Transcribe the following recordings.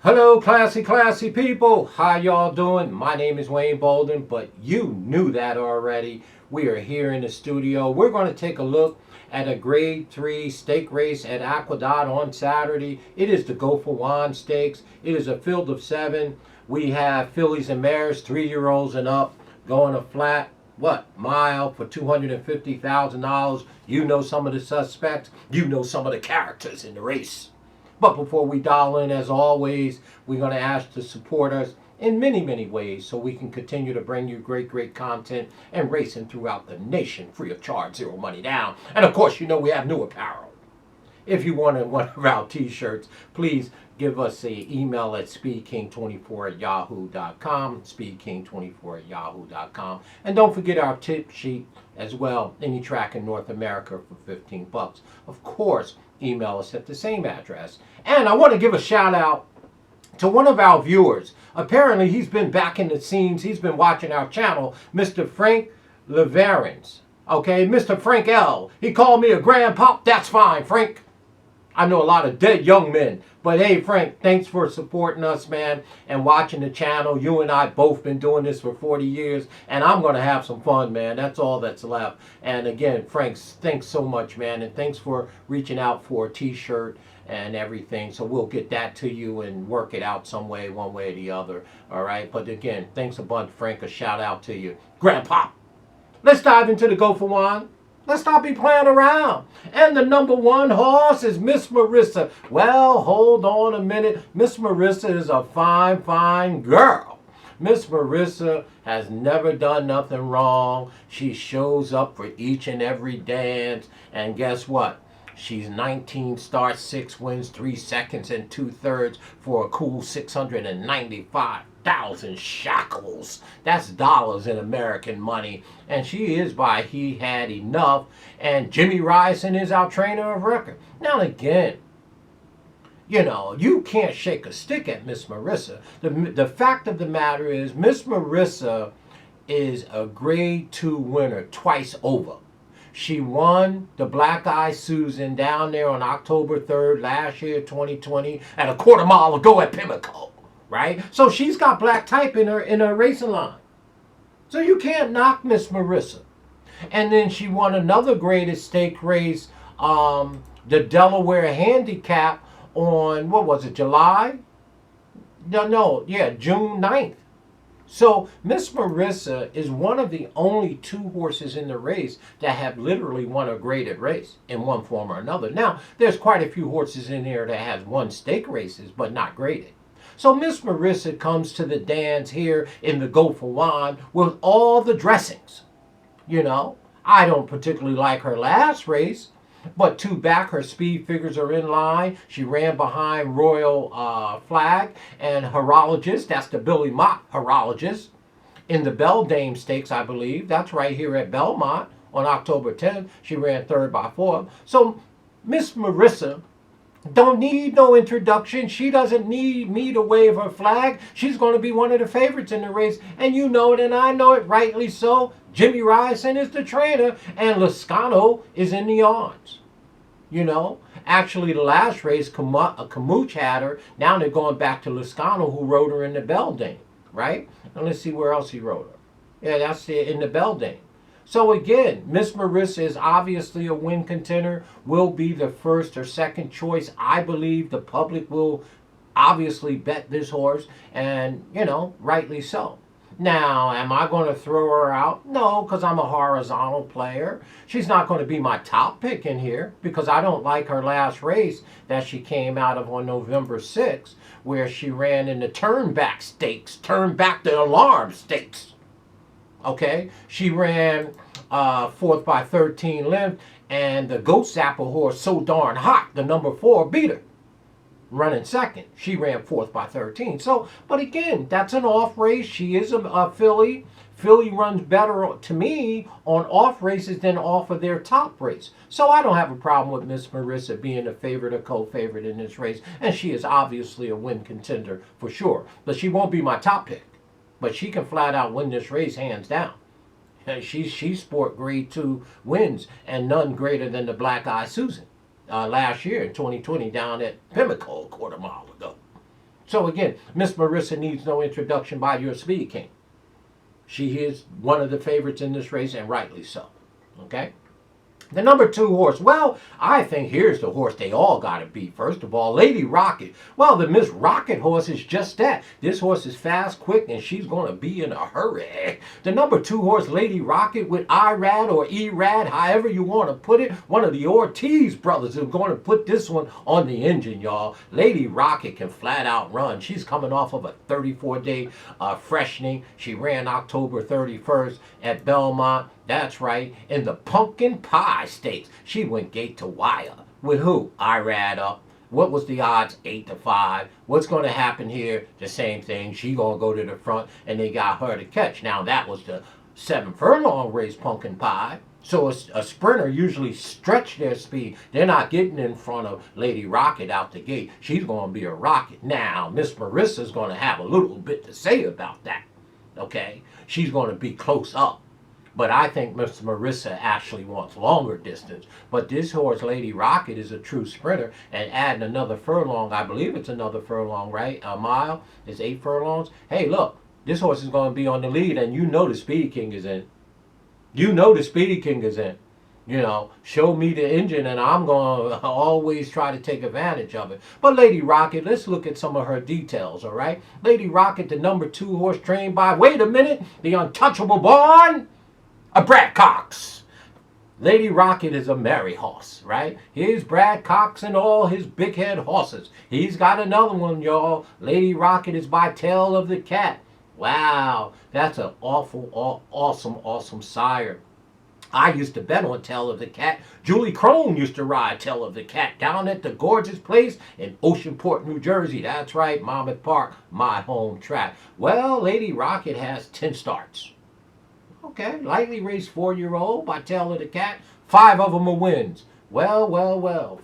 Hello, classy people. How y'all doing? My name is Wayne Bolden, but you knew that already. We are here in the studio. We're going to take a look at a grade 3 stake race at Aqueduct on Saturday. It is the Go for Juan Stakes. It is a field of 7. We have fillies and mares, 3-year-olds and up, going a flat mile for $250,000. You know some of the suspects. You know some of the characters in the race. But before we dial in, as always, we're going to ask to support us in many ways so we can continue to bring you great content and racing throughout the nation free of charge, zero money down. And of course, you know we have new apparel. If you want one of our t-shirts, please give us an email at speedking24@yahoo.com, speedking24@yahoo.com. And don't forget our tip sheet as well, any track in North America for $15. Of course, email us at the same address. And I want to give a shout out to one of our viewers. Apparently, he's been back in the scenes. He's been watching our channel, Mr. Frank Leverins. Okay, Mr. Frank L. He called me a grandpop. That's fine, Frank. I know a lot of dead young men. But hey, Frank, thanks for supporting us, man, and watching the channel. You and I both been doing this for 40 years, and I'm going to have some fun, man. That's all that's left. And again, Frank, thanks so much, man, and thanks for reaching out for a t-shirt and everything. So we'll get that to you and work it out some way, one way or the other. All right? But again, thanks a bunch, Frank. A shout out to you. Grandpa. Let's dive into the Go for Juan. Let's not be playing around. And the number 1 horse is Missarissa. Well, hold on a minute. Missarissa is a fine girl. Missarissa has never done nothing wrong. She shows up for each and every dance. And guess what? She's 19 starts, 6 wins, 3 seconds, and 2/3 for a cool 695,000 shekels. That's dollars in American money. And she is by He Had Enough. And Jimmy Ryerson is our trainer of record. Now again, you know, you can't shake a stick at Missarissa. The fact of the matter is, Missarissa is a grade 2 winner twice over. She won the Black Eye Susan down there on October 3rd last year, 2020, at a quarter mile ago at Pimlico, right? So she's got black type in her racing line. So you can't knock Missarissa. And then she won another graded stake race, the Delaware Handicap on, what was it, July? June 9th. So Missarissa is one of the only 2 horses in the race that have literally won a graded race in one form or another. Now, there's quite a few horses in there that has won stake races, but not graded. So Missarissa comes to the dance here in the Go for Juan with all the dressings. You know, I don't particularly like her last race, but 2 back, her speed figures are in line. She ran behind Royal Flag and Horologist. That's the Billy Mott Horologist in the Beldame Stakes, I believe. That's right here at Belmont on October 10th. She ran 3rd by 4. So Missarissa don't need no introduction. She doesn't need me to wave her flag. She's going to be one of the favorites in the race. And you know it, and I know it, rightly so. Jimmy Ryerson is the trainer, and Lascano is in the odds. You know, actually the last race, Camooch had her. Now they're going back to Lascano, who rode her in the Beldame, right? And let's see where else he rode her. Yeah, that's it, in the Beldame. So again, Missarissa is obviously a win contender, will be the first or second choice. I believe the public will obviously bet this horse, and, you know, rightly so. Now, am I going to throw her out? No, because I'm a horizontal player. She's not going to be my top pick in here because I don't like her last race that she came out of on November 6th, where she ran in the Turnback Stakes, Turn Back the Alarm Stakes. Okay? She ran 4th by 13 length, and the Goat Zapper horse, So Darn Hot, the number 4, beat her. Running second. She ran 4th by 13. So, but again, that's an off race. She is a filly. Filly runs better, to me, on off races than off of their top race. So I don't have a problem with Missarissa being a favorite or co-favorite in this race. And she is obviously a win contender for sure. But she won't be my top pick. But she can flat out win this race hands down. She sport grade 2 wins and none greater than the Black Eye Susan. Last year in 2020 down at Pimlico a quarter mile ago. So again, Miss Missarissa needs no introduction by your SpeedKing. She is one of the favorites in this race, and rightly so. Okay? The number 2 horse, well, I think here's the horse they all got to beat. First of all, Lady Rocket. Well, the Miss Rocket horse is just that. This horse is fast, quick, and she's going to be in a hurry. The number 2 horse, Lady Rocket, with IRAD or ERAD, however you want to put it. One of the Ortiz brothers is going to put this one on the engine, y'all. Lady Rocket can flat out run. She's coming off of a 34-day freshening. She ran October 31st at Belmont. That's right, in the Pumpkin Pie Stakes. She went gate to wire. With who? IRAD up. What was the odds? 8-5. What's going to happen here? The same thing. She going to go to the front, and they got her to catch. Now, that was the 7 furlong race, Pumpkin Pie. So a sprinter usually stretch their speed. They're not getting in front of Lady Rocket out the gate. She's going to be a rocket. Now, Miss Marissa's going to have a little bit to say about that. Okay? She's going to be close up. But I think Miss Missarissa actually wants longer distance. But this horse, Lady Rocket, is a true sprinter. And adding another furlong, I believe it's another furlong, right? A mile is 8 furlongs. Hey, look, this horse is going to be on the lead, and you know the SpeedKing is in. You know the SpeedKing is in. You know, show me the engine, and I'm going to always try to take advantage of it. But Lady Rocket, let's look at some of her details, all right? Lady Rocket, the number 2 horse trained by, wait a minute, the untouchable born, a Brad Cox. Lady Rocket is a merry horse, right? Here's Brad Cox and all his big head horses. He's got another one, y'all. Lady Rocket is by Tail of the Cat. Wow, that's an awesome sire. I used to bet on Tail of the Cat. Julie Crone used to ride Tail of the Cat down at the gorgeous place in Oceanport, New Jersey. That's right, Monmouth Park, my home track. Well, Lady Rocket has 10 starts. Okay, lightly raced 4-year-old by Tail of the Cat. 5 of them are wins. Well,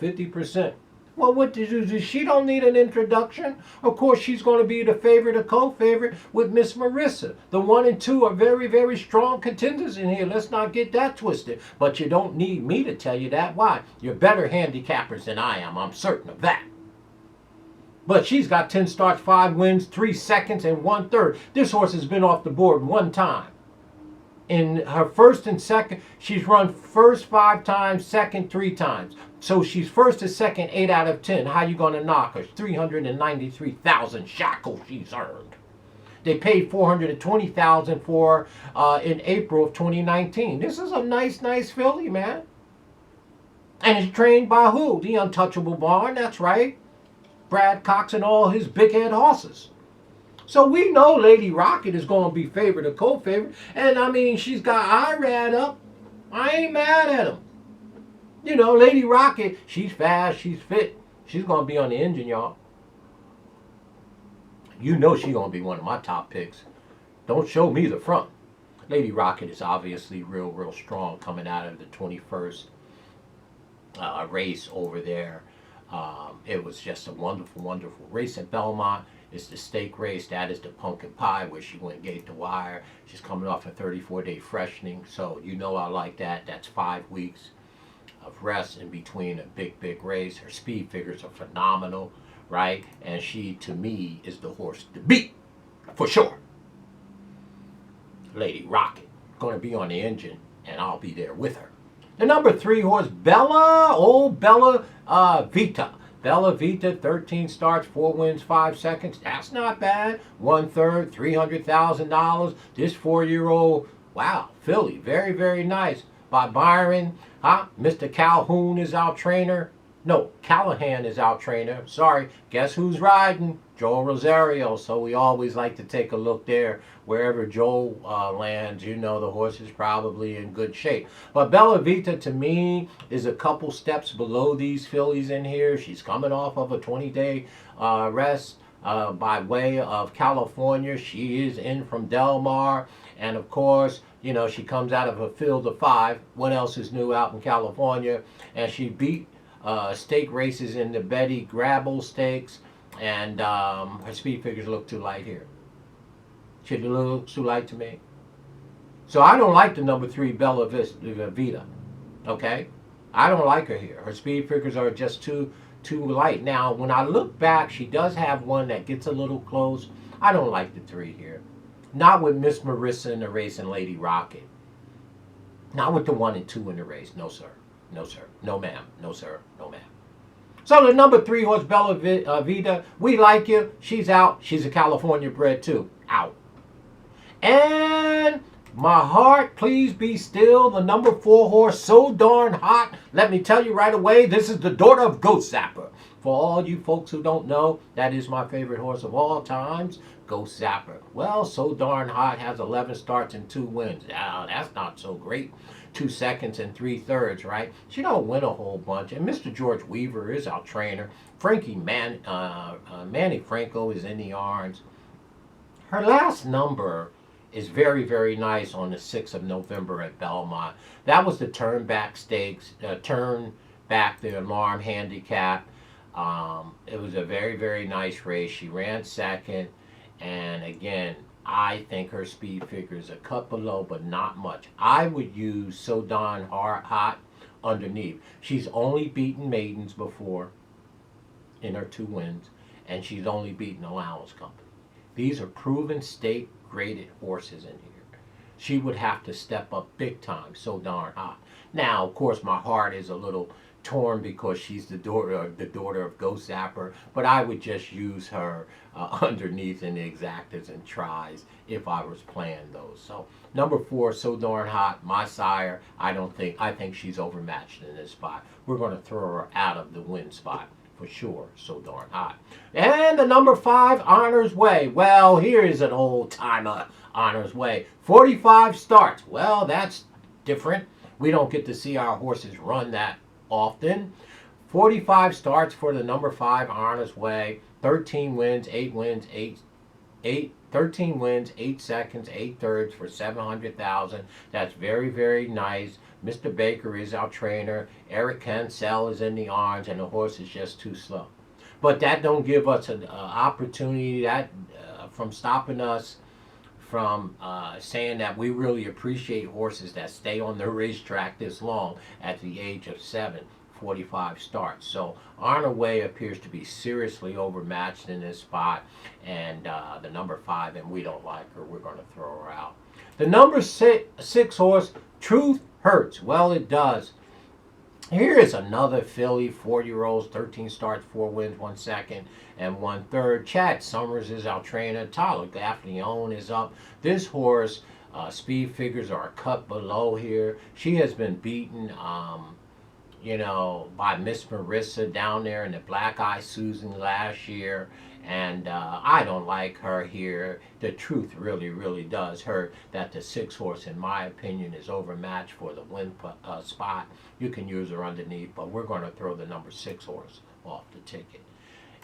50%. Well, what does she don't need an introduction? Of course, she's going to be the favorite or co-favorite with Miss Missarissa. The 1 and 2 are very, very strong contenders in here. Let's not get that twisted. But you don't need me to tell you that. Why? You're better handicappers than I am. I'm certain of that. But she's got 10 starts, 5 wins, 3 seconds, and 1/3. This horse has been off the board 1 time. In her first and second, she's run first 5 times, second 3 times. So she's first and second 8 out of 10. How you going to knock her? 393,000 shekels she's earned. They paid $420,000 for in April of 2019. This is a nice filly, man. And it's trained by who? The untouchable barn, that's right. Brad Cox and all his big head horses. So we know Lady Rocket is going to be favorite or co-favorite. And I mean, she's got IRAD up. I ain't mad at him. You know, Lady Rocket, she's fast, she's fit. She's going to be on the engine, y'all. You know she's going to be one of my top picks. Don't show me the front. Lady Rocket is obviously real strong coming out of the 21st race over there. It was just a wonderful race at Belmont. It's the stake race. That is the Pumpkin Pie where she went gate to wire. She's coming off a 34-day freshening. So you know I like that. That's 5 weeks of rest in between a big race. Her speed figures are phenomenal, right? And she, to me, is the horse to beat, for sure. Lady Rocket, going to be on the engine, and I'll be there with her. The number 3 horse, Bella Vita. Bella Vita, 13 starts, 4 wins, 5 seconds. That's not bad. 1/3, $300,000. This 4-year-old, wow, filly, very nice. By Byron, Mr. Calhoun is our trainer. No, Callahan is our trainer. Sorry, guess who's riding? Joel Rosario. So we always like to take a look there. Wherever Joel lands, you know the horse is probably in good shape. But Bella Vita, to me, is a couple steps below these fillies in here. She's coming off of a 20-day rest by way of California. She is in from Del Mar. And, of course, you know, she comes out of a field of 5. What else is new out in California? And she beat stake races in the Betty Grable stakes, and her speed figures look too light here. She looks too light to me. So I don't like the number 3 Bella Vita. Okay, I don't like her here. Her speed figures are just too too light. Now, when I look back, she does have one that gets a little close. I don't like the 3 here. Not with Miss Marissa in the race and Lady Rocket. Not with the 1 and 2 in the race. No, sir. No, sir. No, ma'am. No, sir. No, ma'am. So the number 3 horse, Bella Vita, we like you. She's out. She's a California bred too. Out. And my heart, please be still. The number 4 horse, So Darn Hot. Let me tell you right away, this is the daughter of Ghost Zapper. For all you folks who don't know, that is my favorite horse of all times, Ghost Zapper. Well, So Darn Hot has 11 starts and 2 wins. That's not so great. 2 seconds and 3/3, right? She don't win a whole bunch. And Mr. George Weaver is our trainer. Manny Franco is in the arms. Her last number is very, very nice on the 6th of November at Belmont. That was the turn back stakes, turn back the alarm handicap. It was a very, very nice race. She ran second, and again, I think her speed figure is a cut below, but not much. I would use So Darn Hot underneath. She's only beaten maidens before in her 2 wins, and she's only beaten Allowance Company. These are proven stake graded horses in here. She would have to step up big time, So Darn Hot. Now, of course, my heart is a little torn because she's the daughter of Ghost Zapper, but I would just use her underneath in the exactas and tries if I was playing those. So number 4, So Darn Hot, my sire. I think she's overmatched in this spot. We're going to throw her out of the win spot for sure. So Darn Hot. And the number 5, Honor's Way. Well, here is an old timer, Honor's Way. 45 starts. Well, that's different. We don't get to see our horses run that often. 45 starts for the number 5, Honor's Way. 13 wins, 8 wins, 13 wins, 8 seconds, 8/3 for 700,000. That's very, very nice. Mr. Baker is our trainer. Eric Cancel is in the arms, and the horse is just too slow. But that don't give us an opportunity that from stopping us from saying that we really appreciate horses that stay on the racetrack this long at the age of 7, 45 starts. So Honor Way appears to be seriously overmatched in this spot, and the number 5, and we don't like her. We're going to throw her out. The number 6 horse, Truth Hurts. Well, it does. Here is another filly, 4-year-olds, 13 starts, 4 wins, 1 second, and 1/3. Chad Summers is our trainer. Tyler Gaffleone is up. This horse, speed figures are a cut below here. She has been beaten, by Miss Marissa down there in the Black Eye Susan last year. And I don't like her here. The truth really, really does hurt that the 6 horse, in my opinion, is overmatched for the win spot. You can use her underneath, but we're going to throw the number 6 horse off the ticket.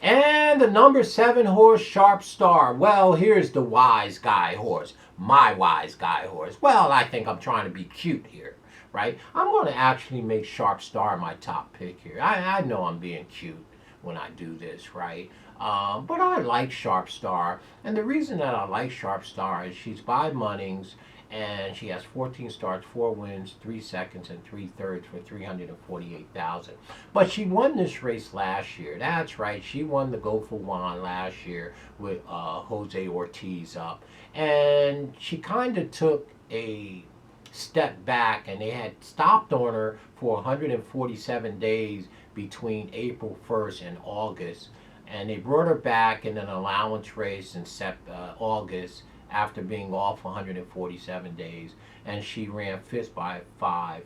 And the number 7 horse, Sharp Star. Well, here's the wise guy horse. My wise guy horse. Well, I think I'm trying to be cute here, right? I'm going to actually make Sharp Star my top pick here. I know I'm being cute when I do this, right? But I like Sharp Star, and the reason that I like Sharp Star is she's by Munnings, and she has 14 starts, 4 wins, 3 seconds, and 3/3 for 348,000. But she won this race last year. That's right, she won the Go for Juan last year with Jose Ortiz up, and she kind of took a step back, and they had stopped on her for 147 days between April 1st and August. And they brought her back in an allowance race in August after being off 147 days. And she ran 5th by 5.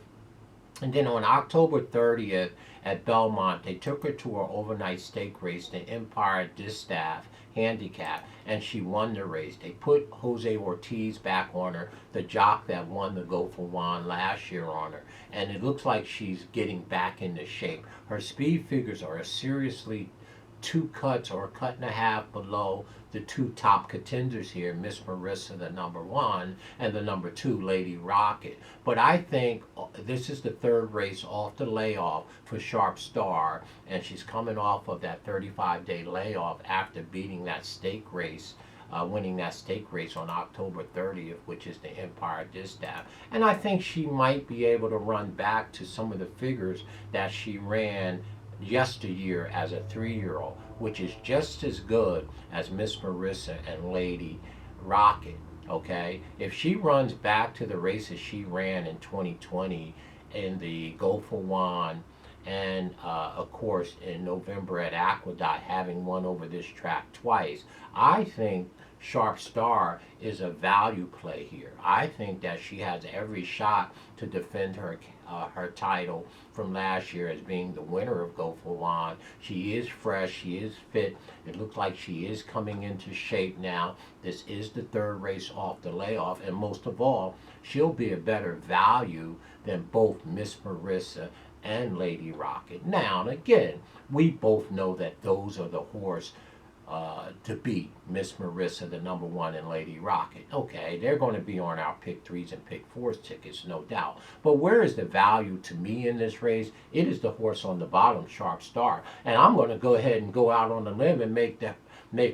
And then on October 30th at Belmont, they took her to her overnight stake race, the Empire Distaff Handicap, and she won the race. They put Jose Ortiz back on her, the jock that won the Go for Juan last year, on her. And it looks like she's getting back into shape. Her speed figures are seriously 2 cuts or a cut and a half below the 2 top contenders here, Miss Marissa, the number 1, and the number 2, Lady Rocket. But I think this is the 3rd race off the layoff for Sharp Star, and she's coming off of that 35-day layoff after beating that stake race, winning that stake race on October 30th, which is the Empire Distaff. And I think she might be able to run back to some of the figures that she ran yesteryear as a 3-year-old, which is just as good as Miss Marissa and Lady Rocket. Okay, if she runs back to the races she ran in 2020 in the Go for Juan, and of course in November at Aqueduct, having won over this track twice, I think Sharp Star is a value play here. I think that she has every shot to defend her title from last year as being the winner of Go for Juan. She is fresh, she is fit. It looks like she is coming into shape now. This is the third race off the layoff, and most of all, she'll be a better value than both Miss Marissa and Lady Rocket. Now, and again, we both know that those are the horse to beat Miss Marissa, the number one, and Lady Rocket. Okay, they're going to be on our pick 3s and pick 4s tickets, no doubt. But where is the value to me in this race? It is the horse on the bottom, Sharp Star. And I'm going to go ahead and go out on the limb and make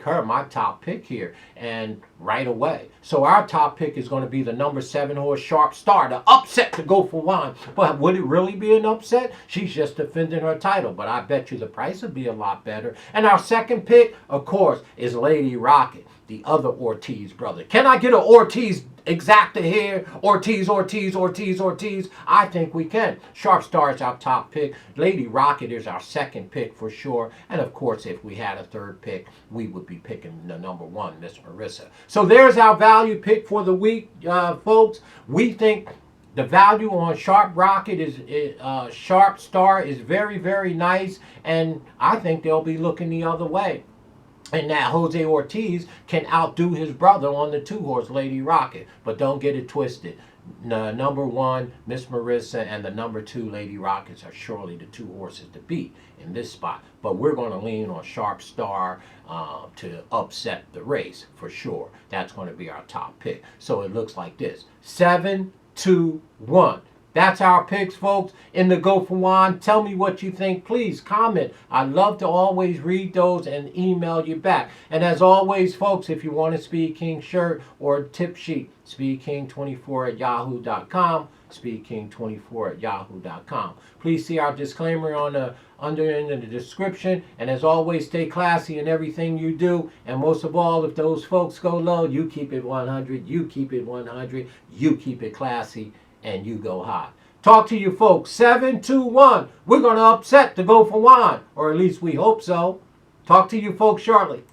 her my top pick here, and right away. So our top pick is going to be the number 7 horse, Sharp Star, the upset to Go for Juan. But would it really be an upset? She's just defending her title, but I bet you the price would be a lot better. And our second pick, of course, is Lady Rocket, the other Ortiz brother. Can I get an Ortiz exacta here? Ortiz. I think we can. Sharp Star is our top pick. Lady Rocket is our second pick for sure. And of course, if we had a third pick, we would be picking the number 1, Miss Marissa. So there's our value pick for the week, folks. We think the value on Sharp Rocket Sharp Star is very, very nice, and I think they'll be looking the other way. And that Jose Ortiz can outdo his brother on the 2 horse, Lady Rocket. But don't get it twisted. Number 1, Miss Marissa, and the number 2, Lady Rockets, are surely the 2 horses to beat in this spot. But we're going to lean on Sharp Star to upset the race for sure. That's going to be our top pick. So it looks like this: 7, 2, 1. That's our picks, folks, in the Go for Juan. Tell me what you think. Please comment. I love to always read those and email you back. And as always, folks, if you want a SpeedKing shirt or a tip sheet, SpeedKing24@yahoo.com, SpeedKing24@yahoo.com. Please see our disclaimer under in the description. And as always, stay classy in everything you do. And most of all, if those folks go low, you keep it 100. You keep it 100. You keep it classy. And you go high. Talk to you folks. 7, 2, 1. We're going to upset the Go for Juan, or at least we hope so. Talk to you folks shortly.